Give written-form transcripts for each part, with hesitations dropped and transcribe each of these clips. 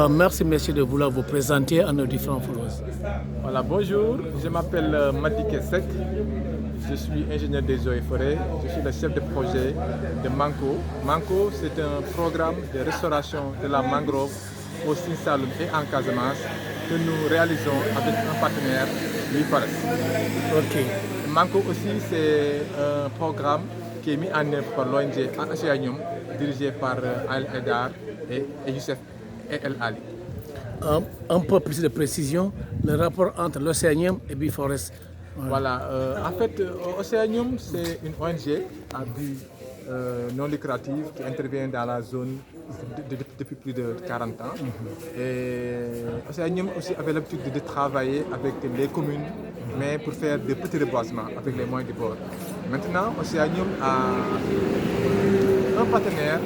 Merci, messieurs, de vouloir vous présenter à nos différents followers. Voilà, bonjour, je m'appelle Madiké Sek, je suis ingénieur des eaux et forêts, je suis le chef de projet de Manco. Manco, c'est un programme de restauration de la mangrove au Sine Saloum et en Casamance que nous réalisons avec un partenaire, l'IFARES. Ok. Manco aussi, c'est un programme qui est mis en œuvre par l'ONG Océanium, dirigé par Al Haidar et Youssef et El Ali. Un peu plus de précision, le rapport entre l'Océanium et Biforest. Voilà, en fait, Océanium, c'est une ONG à but non lucratif qui intervient dans la zone depuis plus de 40 ans. Et Océanium aussi avait l'habitude de travailler avec les communes, mais pour faire des petits reboisements avec les moyens du bord. Maintenant, Océanium a un partenaire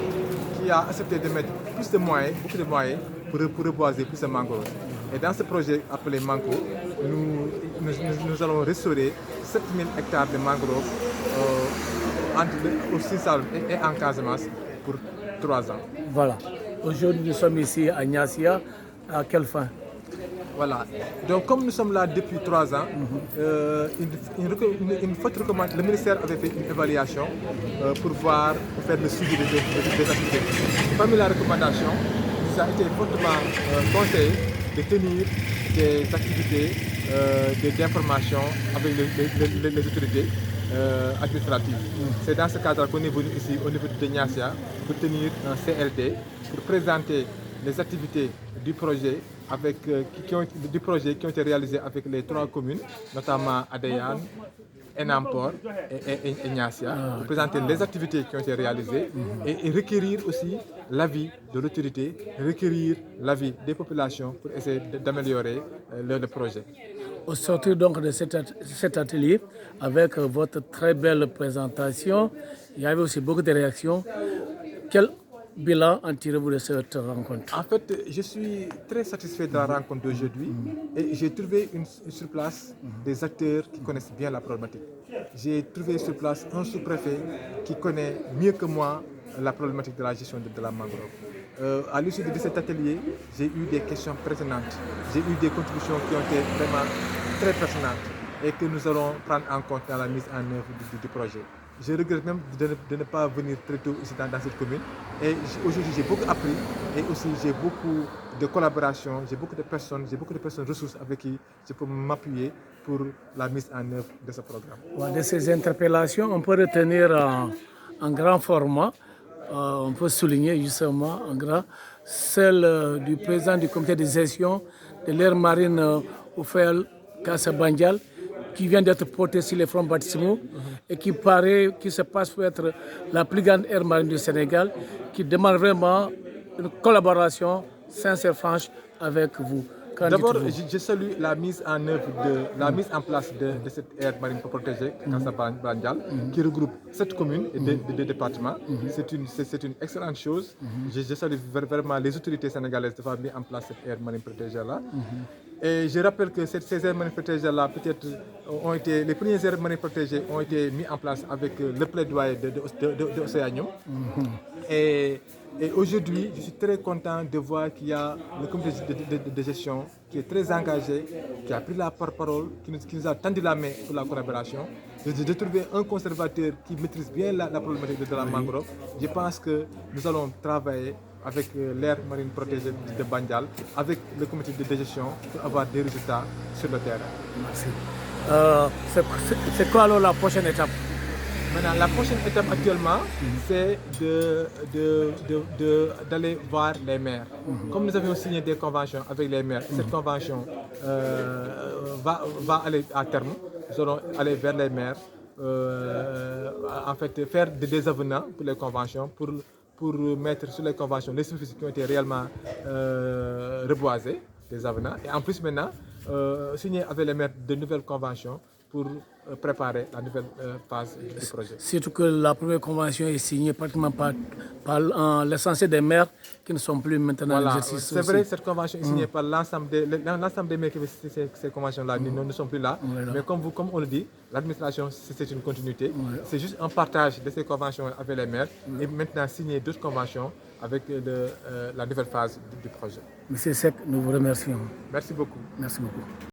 qui a accepté de mettre plus de moyens, beaucoup de moyens pour reboiser plus de mangroves. Et dans ce projet appelé Manco, nous allons restaurer 7000 hectares de mangroves au Sine Saloum et en Casamance pour 3 ans. Voilà. Aujourd'hui, nous sommes ici à Niassia. À quelle fin? Voilà. Donc, comme nous sommes là depuis 3 ans, le ministère avait fait une évaluation pour faire le suivi des activités. Parmi la recommandation, il a été fortement conseillé de tenir des activités d'information avec les autorités administratives. C'est dans ce cadre qu'on est venu ici au niveau de Niassia pour tenir un CLD, pour présenter les activités du projet qui ont été réalisées avec les 3 communes, notamment Adéane, Enampor et Niassia, pour présenter les activités qui ont été réalisées et requérir aussi l'avis de l'autorité, requérir l'avis des populations pour essayer d'améliorer le projet. Au sortir donc de cet atelier, avec votre très belle présentation, il y avait aussi beaucoup de réactions. Quel bilan en tirez-vous de cette rencontre? En fait, je suis très satisfait de la rencontre d'aujourd'hui et j'ai trouvé sur place des acteurs qui connaissent bien la problématique. J'ai trouvé sur place un sous-préfet qui connaît mieux que moi la problématique de la gestion de la mangrove. À l'issue de cet atelier, j'ai eu des questions pertinentes, j'ai eu des contributions qui ont été vraiment très pertinentes et que nous allons prendre en compte dans la mise en œuvre du projet. Je regrette même de ne pas venir très tôt ici dans cette commune. Et aujourd'hui, j'ai beaucoup appris et aussi j'ai beaucoup de collaboration, j'ai beaucoup de personnes ressources avec qui je peux m'appuyer pour la mise en œuvre de ce programme. De ces interpellations, on peut retenir en grand format, on peut souligner justement en grand, celle du président du comité de gestion de l'aire marine Oufel Kassabandial, qui vient d'être portée sur les fronts baptismaux et qui se passe pour être la plus grande aire marine du Sénégal, qui demande vraiment une collaboration sincère, franche avec vous. D'abord, je salue la mise en place de cette aire marine protégée, Kassabandial, qui regroupe 7 communes et 2 départements. C'est une excellente chose. Je salue vraiment les autorités sénégalaises d'avoir mis en place cette aire marine protégée-là. Et je rappelle que ces aires marines protégées-là, peut-être, les premières aires marines protégées ont été mises en place avec le plaidoyer de Océanium. Et aujourd'hui, je suis très content de voir qu'il y a le comité de gestion qui est très engagé, qui a pris la parole, qui nous a tendu la main pour la collaboration. J'ai trouvé un conservateur qui maîtrise bien la problématique de la mangrove. Je pense que nous allons travailler avec l'aire marine protégée de Bandial, avec le comité de gestion pour avoir des résultats sur le terrain. Merci. C'est quoi alors la prochaine étape? Maintenant, la prochaine étape actuellement, c'est d'aller voir les maires. Comme nous avions signé des conventions avec les maires, cette convention va aller à terme. Nous allons aller vers les maires, en fait, faire des avenants pour les conventions, pour mettre sur les conventions les superficies qui ont été réellement reboisées, des avenants. Et en plus maintenant, signer avec les maires de nouvelles conventions pour préparer la nouvelle phase du projet. Surtout que la première convention est signée pratiquement par l'essentiel des maires qui ne sont plus maintenant en Voilà, exercice. c'est vrai, cette convention est signée par l'ensemble des maires qui ont signé ces conventions-là ne sont plus là. Voilà. Mais comme on le dit, l'administration, c'est une continuité. C'est juste un partage de ces conventions avec les maires et maintenant signer d'autres conventions avec la nouvelle phase du projet. Monsieur Seck, nous vous remercions. Merci beaucoup. Merci beaucoup.